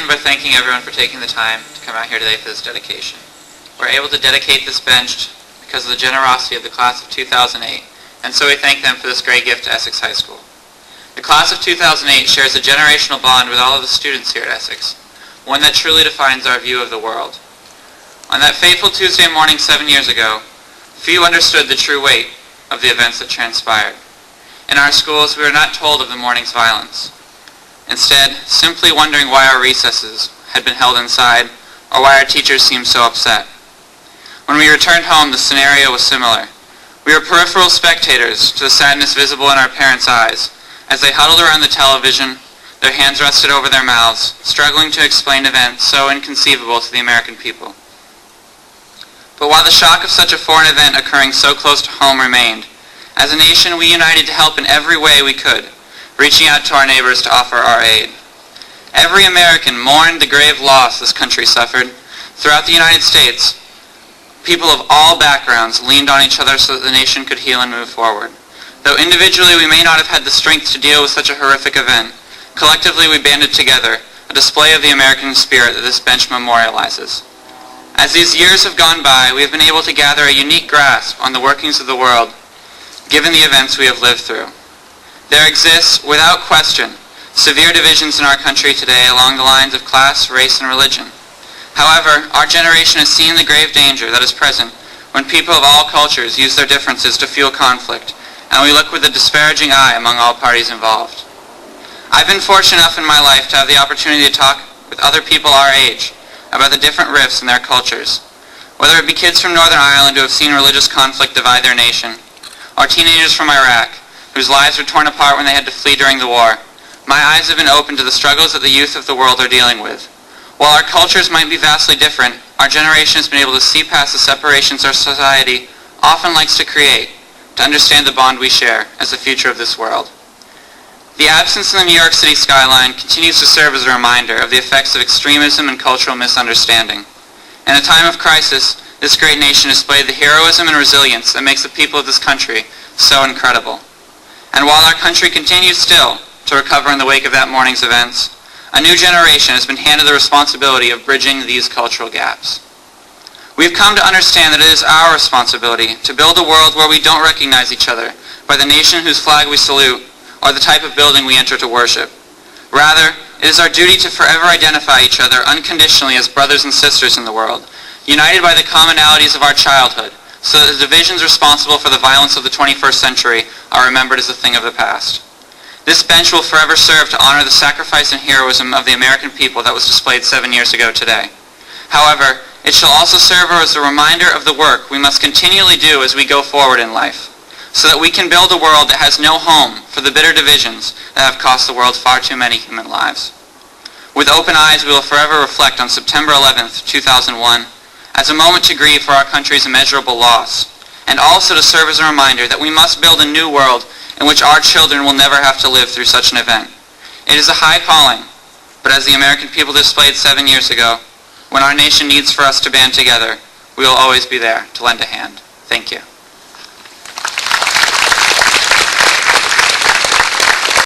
by thanking everyone for taking the time to come out here today for this dedication. We're able to dedicate this bench because of the generosity of the class of 2008, and so we thank them for this great gift to Essex High School. The class of 2008 shares a generational bond with all of the students here at Essex, one that truly defines our view of the world. On that fateful Tuesday morning 7 years ago, few understood the true weight of the events that transpired. In our schools, we were not told of the morning's violence. Instead, simply wondering why our recesses had been held inside or why our teachers seemed so upset. When we returned home, the scenario was similar. We were peripheral spectators to the sadness visible in our parents' eyes as they huddled around the television, their hands rested over their mouths, struggling to explain events so inconceivable to the American people. But while the shock of such a foreign event occurring so close to home remained, as a nation we united to help in every way we could, reaching out to our neighbors to offer our aid. Every American mourned the grave loss this country suffered. Throughout the United States, people of all backgrounds leaned on each other so that the nation could heal and move forward. Though individually we may not have had the strength to deal with such a horrific event, collectively we banded together, a display of the American spirit that this bench memorializes. As these years have gone by, we have been able to gather a unique grasp on the workings of the world, given the events we have lived through. There exists, without question, severe divisions in our country today along the lines of class, race, and religion. However, our generation has seen the grave danger that is present when people of all cultures use their differences to fuel conflict, and we look with a disparaging eye among all parties involved. I've been fortunate enough in my life to have the opportunity to talk with other people our age about the different rifts in their cultures, whether it be kids from Northern Ireland who have seen religious conflict divide their nation, or teenagers from Iraq whose lives were torn apart when they had to flee during the war. My eyes have been opened to the struggles that the youth of the world are dealing with. While our cultures might be vastly different, our generation has been able to see past the separations our society often likes to create to understand the bond we share as the future of this world. The absence in the New York City skyline continues to serve as a reminder of the effects of extremism and cultural misunderstanding. In a time of crisis, this great nation displayed the heroism and resilience that makes the people of this country so incredible. And while our country continues still to recover in the wake of that morning's events, a new generation has been handed the responsibility of bridging these cultural gaps. We've come to understand that it is our responsibility to build a world where we don't recognize each other by the nation whose flag we salute or the type of building we enter to worship. Rather, it is our duty to forever identify each other unconditionally as brothers and sisters in the world, united by the commonalities of our childhood, so that the divisions responsible for the violence of the 21st century are remembered as a thing of the past. This bench will forever serve to honor the sacrifice and heroism of the American people that was displayed 7 years ago today. However, it shall also serve as a reminder of the work we must continually do as we go forward in life, so that we can build a world that has no home for the bitter divisions that have cost the world far too many human lives. With open eyes, we will forever reflect on September 11th, 2001, as a moment to grieve for our country's immeasurable loss, and also to serve as a reminder that we must build a new world in which our children will never have to live through such an event. It is a high calling, but as the American people displayed 7 years ago, when our nation needs for us to band together, we will always be there to lend a hand. Thank you.